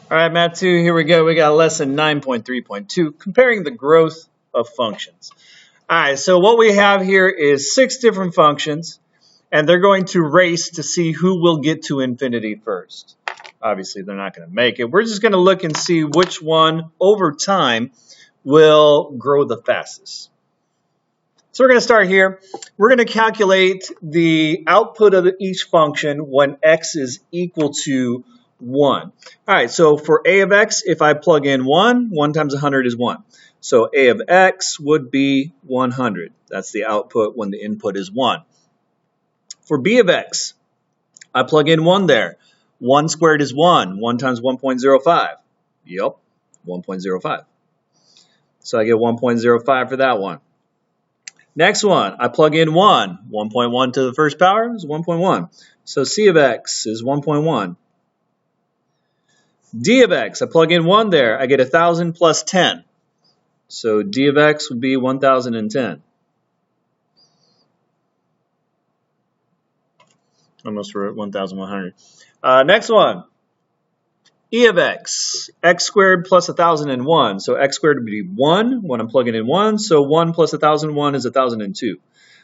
All right, Math 2, here we go. We got lesson 9.3.2, comparing the growth of functions. All right, so what we have here is 6 different functions, and they're going to race to see who will get to infinity first. Obviously, they're not going to make it. We're just going to look and see which one, over time, will grow the fastest. So we're going to start here. We're going to calculate the output of each function when x is equal to 1. All right, so for a of x, if I plug in 1 times 100 is 1. So a of x would be 100. That's the output when the input is 1. For b of x, I plug in 1 there. 1 squared is 1. 1 times 1.05. Yep, 1.05. So I get 1.05 for that one. Next one, I plug in 1. 1.1 to the first power is 1.1. So c of x is 1.1. d of x, I plug in 1 there. I get 1,000 plus 10. So d of x would be 1,010. Almost for 1,100. Next one, e of x squared plus 1,001. So x squared would be 1 when I'm plugging in 1. So 1 plus 1,001 is 1,002.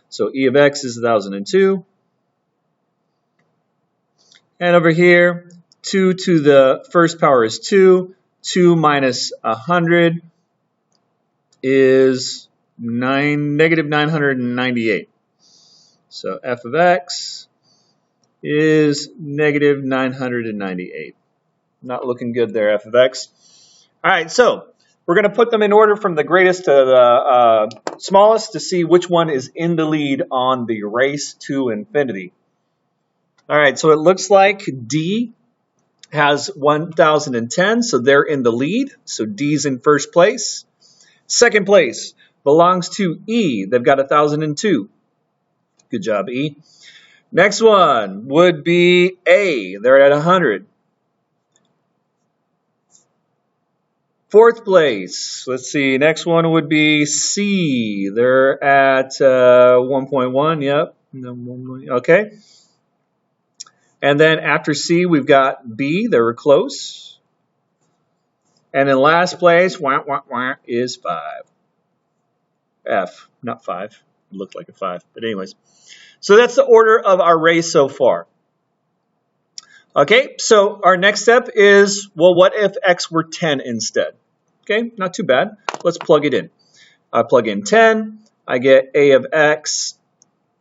So e of x is 1,002. And over here, 2 to the first power is 2. 2 minus 100 is negative 998. So f of x is negative 998. Not looking good there, f of x. All right, so we're going to put them in order from the greatest to the smallest to see which one is in the lead on the race to infinity. All right, so it looks like D has 1,010, so they're in the lead. So D's in first place. Second place belongs to E. They've got 1,002. Good job, E. Next one would be A. They're at 100. Fourth place, let's see, next one would be C. They're at 1.1, yep. Okay. And then after C, we've got B. They were close. And in last place, is 5. F, not 5. It looked like a 5. But anyways, so that's the order of our race so far. Okay, so our next step is, well, what if x were 10 instead? Okay, not too bad. Let's plug it in. I plug in 10. I get a of x.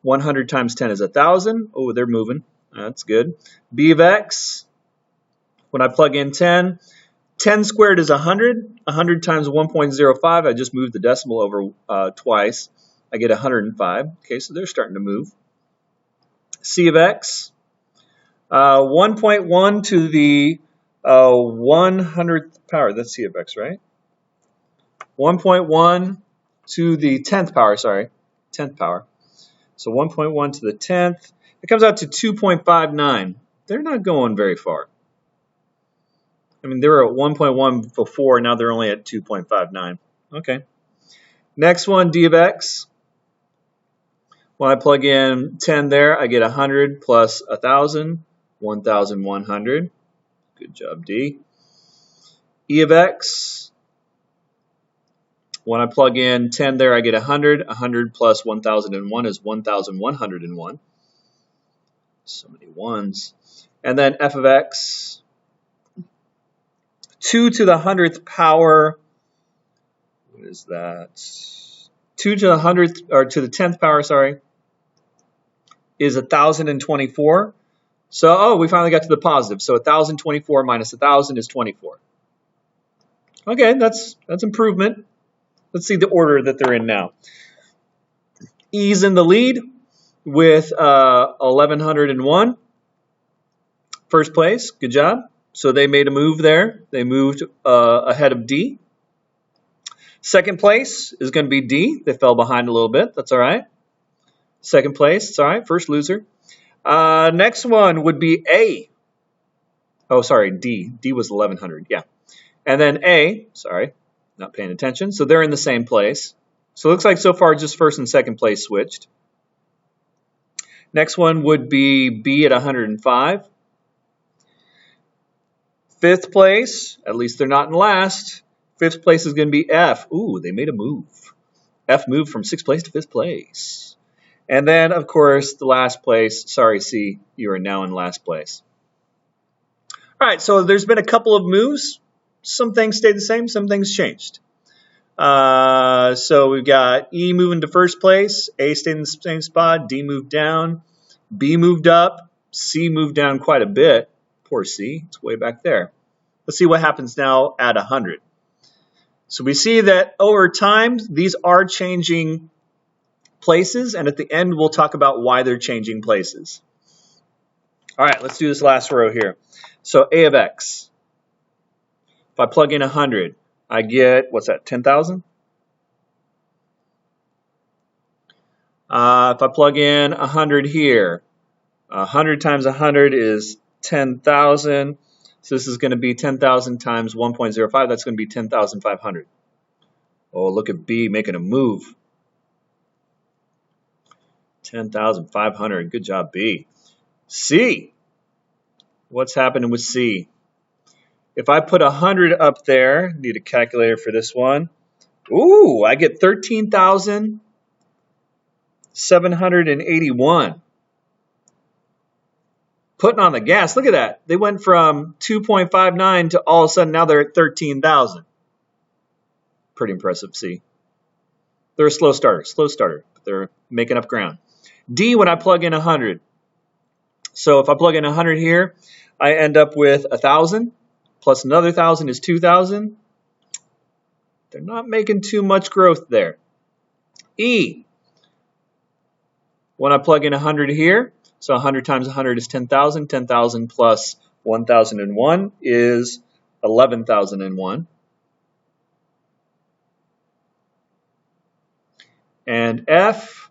100 times 10 is 1,000. Oh, they're moving. That's good. B of x. When I plug in 10, 10 squared is 100. 100 times 1.05. I just moved the decimal over twice. I get 105. Okay, so they're starting to move. C of x. 1.1 to the 100th power. That's C of x, right? 1.1 to the 10th power, sorry. 10th power. So 1.1 to the 10th. It comes out to 2.59. They're not going very far. I mean, they were at 1.1 before. Now they're only at 2.59. Okay. Next one, d of x. When I plug in 10 there, I get 100 plus 1,000. 1,100. Good job, D. E of x. When I plug in 10 there, I get 100. 100 plus 1,001 is 1,101. So many ones. And then f of x. 2 to the 100th power. What is that? 2 to the 100th, or to the 10th power, sorry, is 1,024. So, oh, we finally got to the positive. So 1,024 minus 1,000 is 24. Okay, that's improvement. Let's see the order that they're in now. E's in the lead with 1,101. First place, good job. So they made a move there. They moved ahead of D. Second place is going to be D. They fell behind a little bit. That's all right. Second place, it's all right. First loser. Next one would be A. Oh, sorry, D. D was 1,100, yeah. And then A, sorry, not paying attention. So they're in the same place. So it looks like so far just first and second place switched. Next one would be B at 105. Fifth place, at least they're not in last. Fifth place is going to be F. Ooh, they made a move. F moved from sixth place to fifth place. And then, of course, the last place. Sorry, C, you are now in last place. All right, so there's been a couple of moves. Some things stayed the same, some things changed. So we've got E moving to first place, A stayed in the same spot, D moved down, B moved up, C moved down quite a bit. Poor C, it's way back there. Let's see what happens now at 100. So we see that over time, these are changing places, and at the end, we'll talk about why they're changing places. All right, let's do this last row here. So A of X. If I plug in 100, I get, what's that, 10,000? If I plug in 100 here, 100 times 100 is 10,000. So this is going to be 10,000 times 1.05. That's going to be 10,500. Oh, look at B making a move. 10,500. Good job, B. C. What's happening with C? If I put 100 up there, need a calculator for this one. Ooh, I get 13,781. Putting on the gas. Look at that. They went from 2.59 to all of a sudden now they're at 13,000. Pretty impressive, C. They're a slow starter, but they're making up ground. D, when I plug in 100. So if I plug in 100 here, I end up with 1,000 plus another 1,000 is 2,000. They're not making too much growth there. E, when I plug in 100 here, so 100 times 100 is 10,000. 10,000 plus 1,001 is 11,001. And F,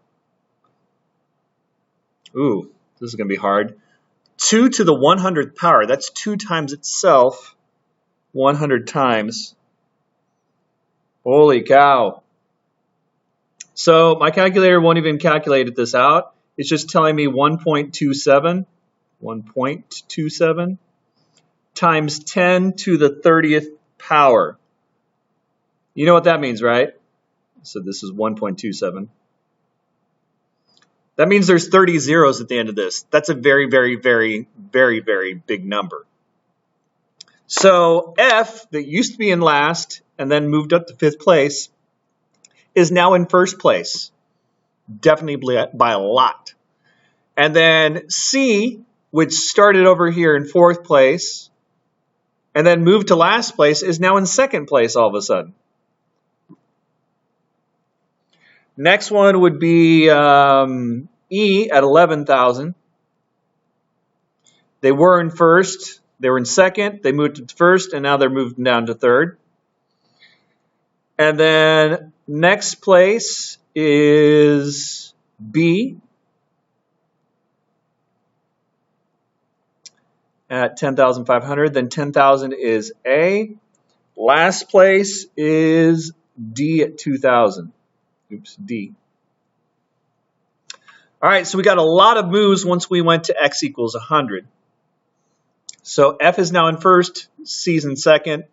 ooh, this is going to be hard. 2 to the 100th power, that's 2 times itself, 100 times. Holy cow. So my calculator won't even calculate this out. It's just telling me 1.27 times 10 to the 30th power. You know what that means, right? So this is 1.27. That means there's 30 zeros at the end of this. That's a very, very, very, very, very big number. So F, that used to be in last and then moved up to fifth place, is now in first place. Definitely by a lot. And then C, which started over here in fourth place and then moved to last place, is now in second place all of a sudden. Next one would be E at 11,000. They were in first. They were in second. They moved to first, and now they're moving down to third. And then next place is B at 10,500. Then 10,000 is A. Last place is D at 2,000. Oops, D. All right, so we got a lot of moves once we went to X equals 100. So F is now in first, C's in second,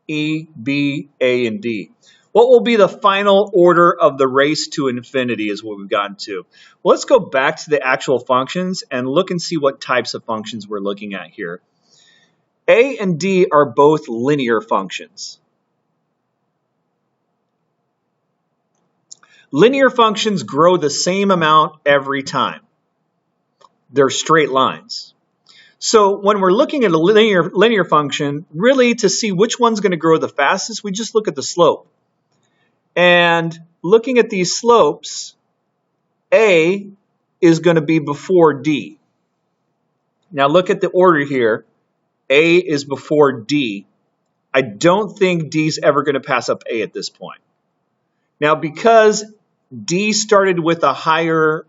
E, B, A, and D. What will be the final order of the race to infinity is what we've gotten to. Well, let's go back to the actual functions and look and see what types of functions we're looking at here. A and D are both linear functions. Linear functions grow the same amount every time. They're straight lines. So when we're looking at a linear function, really to see which one's going to grow the fastest, we just look at the slope. And looking at these slopes, A is going to be before D. Now look at the order here. A is before D. I don't think D's ever going to pass up A at this point. Now, because D started with a higher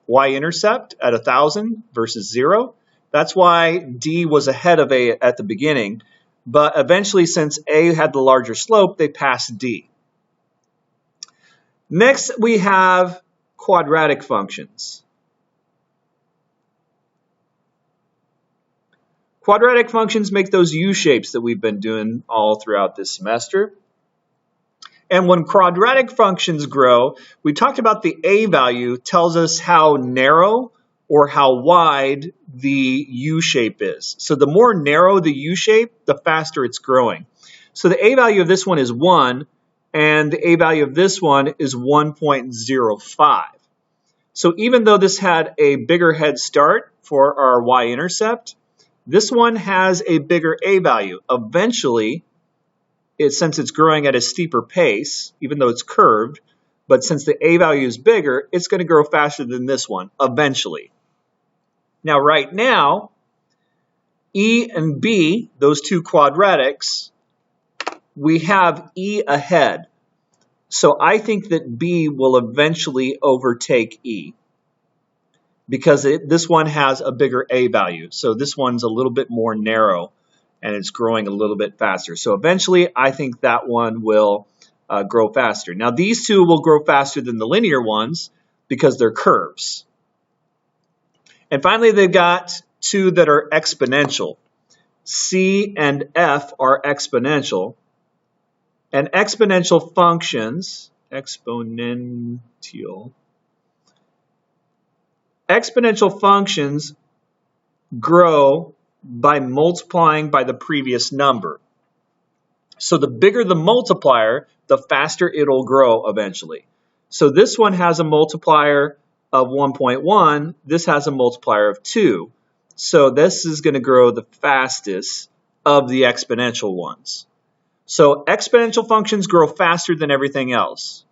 y-intercept at 1,000 versus 0, that's why D was ahead of A at the beginning. But eventually, since A had the larger slope, they passed D. Next, we have quadratic functions. Quadratic functions make those U-shapes that we've been doing all throughout this semester. And when quadratic functions grow, we talked about the a value tells us how narrow or how wide the U-shape is. So the more narrow the U-shape, the faster it's growing. So the a value of this one is 1, and the a value of this one is 1.05. So even though this had a bigger head start for our y-intercept, this one has a bigger a value. Eventually, since it's growing at a steeper pace, even though it's curved, but since the a value is bigger, it's going to grow faster than this one, eventually. Now, right now, E and B, those two quadratics, we have E ahead. So I think that B will eventually overtake E because this one has a bigger a value. So this one's a little bit more narrow, and it's growing a little bit faster. So eventually, I think that one will grow faster. Now, these two will grow faster than the linear ones because they're curves. And finally, they've got two that are exponential. C and F are exponential. And exponential functions, exponential functions grow by multiplying by the previous number. So the bigger the multiplier, the faster it'll grow eventually. So this one has a multiplier of 1.1. This has a multiplier of 2. So this is going to grow the fastest of the exponential ones. So exponential functions grow faster than everything else.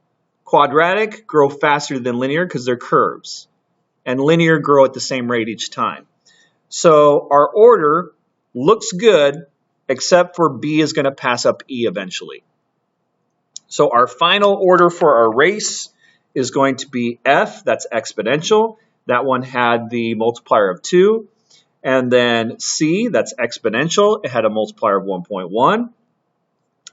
Quadratic grow faster than linear because they're curves. And linear grow at the same rate each time. So our order looks good, except for B is going to pass up E eventually. So our final order for our race is going to be F, that's exponential. That one had the multiplier of 2. And then C, that's exponential. It had a multiplier of 1.1.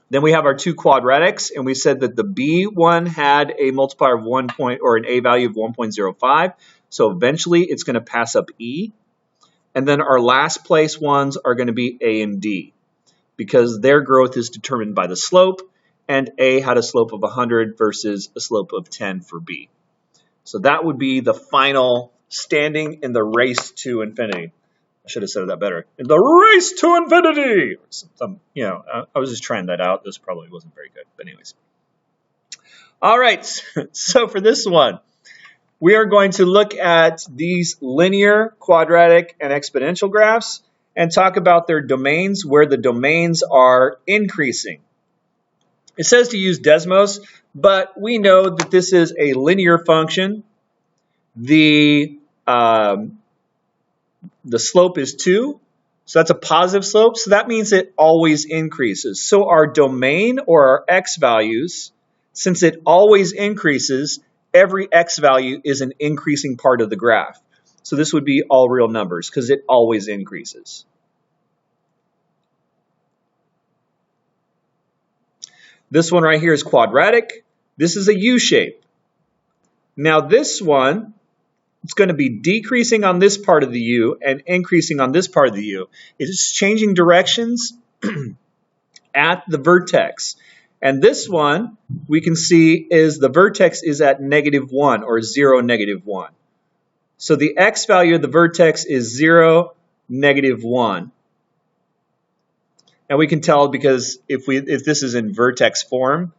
Then we have our two quadratics, and we said that the B one had a multiplier of an a value of 1.05. So eventually it's going to pass up E. And then our last place ones are going to be A and D because their growth is determined by the slope, and A had a slope of 100 versus a slope of 10 for B. So that would be the final standing in the race to infinity. I should have said that better. In the race to infinity! I was just trying that out. This probably wasn't very good, but anyways. All right, so for this one, we are going to look at these linear, quadratic, and exponential graphs and talk about their domains, where the domains are increasing. It says to use Desmos, but we know that this is a linear function. The slope is 2, so that's a positive slope, so that means it always increases. So our domain or our x values, since it always increases, every x value is an increasing part of the graph. So this would be all real numbers because it always increases. This one right here is quadratic. This is a U-shape. Now this one, it's going to be decreasing on this part of the U and increasing on this part of the U. It is changing directions at the vertex. And this one, we can see, is the vertex is at -1 or 0, -1. So the x value of the vertex is 0, -1. And we can tell because if this is in vertex form,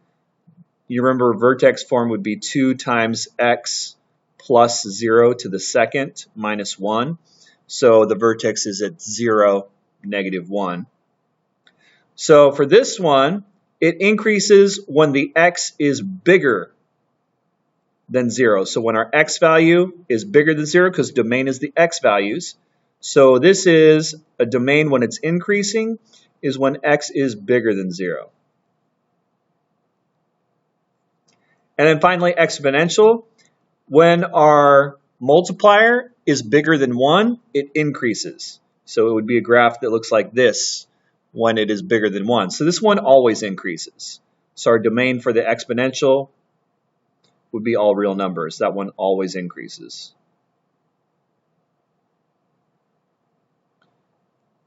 you remember vertex form would be 2 times x plus 0 to the second minus 1. So the vertex is at 0, -1. So for this one, it increases when the x is bigger than 0. So when our x value is bigger than 0, because domain is the x values. So this is a domain when it's increasing, is when x is bigger than 0. And then finally, exponential. When our multiplier is bigger than 1, it increases. So it would be a graph that looks like this when it is bigger than 1. So this one always increases. So our domain for the exponential would be all real numbers. That one always increases.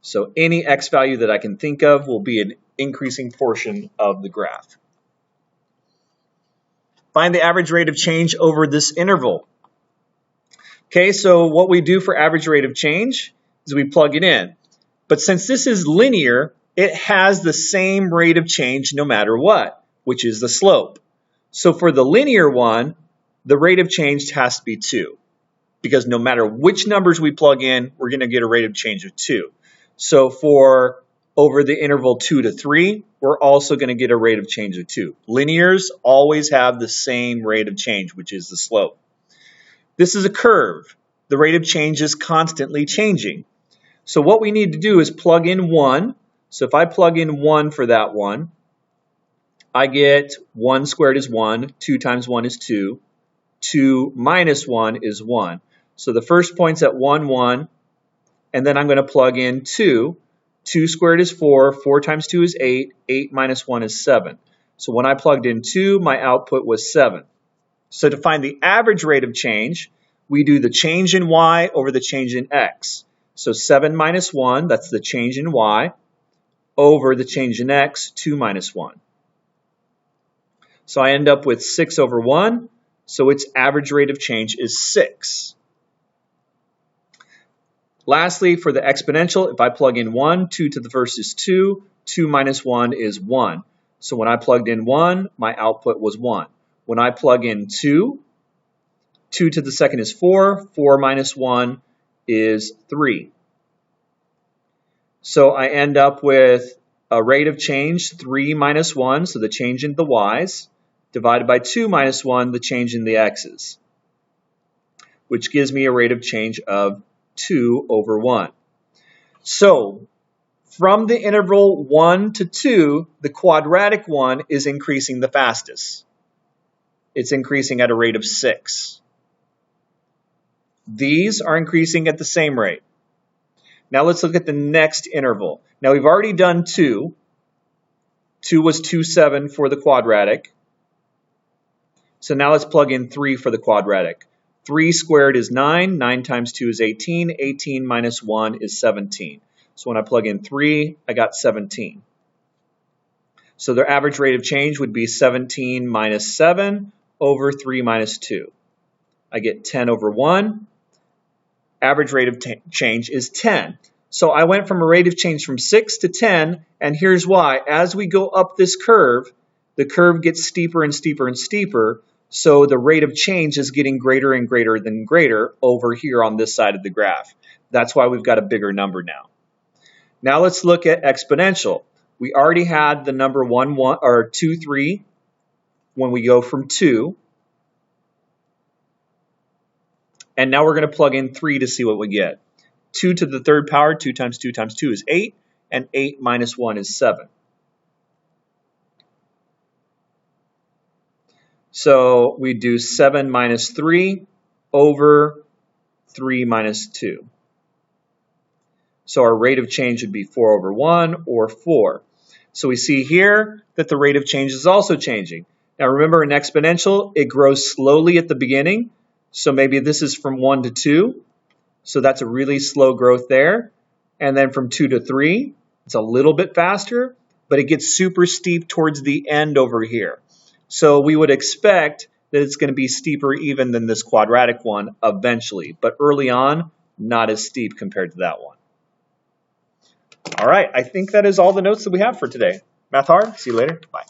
So any x value that I can think of will be an increasing portion of the graph. Find the average rate of change over this interval. Okay, so what we do for average rate of change is we plug it in. But since this is linear, it has the same rate of change no matter what, which is the slope. So for the linear one, the rate of change has to be 2. Because no matter which numbers we plug in, we're going to get a rate of change of 2. So for over the interval 2 to 3, we're also going to get a rate of change of 2. Linears always have the same rate of change, which is the slope. This is a curve. The rate of change is constantly changing. So what we need to do is plug in 1. So if I plug in 1 for that one, I get 1 squared is 1, 2 times 1 is 2, 2 minus 1 is 1. So the first point's at 1, 1, and then I'm going to plug in 2. 2 squared is 4, 4 times 2 is 8, 8 minus 1 is 7. So when I plugged in 2, my output was 7. So to find the average rate of change, we do the change in y over the change in x. So 7 minus 1, that's the change in y, over the change in x, 2 minus 1. So I end up with 6 over 1, so its average rate of change is 6. Lastly, for the exponential, if I plug in 1, 2 to the first is 2, 2 minus 1 is 1. So when I plugged in 1, my output was 1. When I plug in 2, 2 to the second is 4, 4 minus 1 is 3. So I end up with a rate of change 3 minus 1, so the change in the y's, divided by 2 minus 1, the change in the x's, which gives me a rate of change of 2 over 1. So from the interval 1 to 2, the quadratic one is increasing the fastest. It's increasing at a rate of 6. These are increasing at the same rate. Now let's look at the next interval. Now we've already done 2. 2 was 2, 7 for the quadratic. So now let's plug in 3 for the quadratic. 3 squared is 9. 9 times 2 is 18. 18 minus 1 is 17. So when I plug in 3, I got 17. So their average rate of change would be 17 minus 7 over 3 minus 2. I get 10 over 1. Average rate of change is 10. So I went from a rate of change from 6 to 10, and here's why. As we go up this curve, the curve gets steeper and steeper and steeper, so the rate of change is getting greater and greater than greater over here on this side of the graph. That's why we've got a bigger number now. Now let's look at exponential. We already had the number 1, 1 or 2, 3 when we go from 2. And now we're going to plug in 3 to see what we get. 2 to the third power, 2 times 2 times 2 is 8, and 8 minus 1 is 7. So we do 7 minus 3 over 3 minus 2. So our rate of change would be 4 over 1 or 4. So we see here that the rate of change is also changing. Now remember, in exponential, it grows slowly at the beginning. So maybe this is from 1 to 2. So that's a really slow growth there. And then from 2 to 3, it's a little bit faster, but it gets super steep towards the end over here. So we would expect that it's going to be steeper even than this quadratic one eventually. But early on, not as steep compared to that one. All right, I think that is all the notes that we have for today. Math hard? See you later. Bye.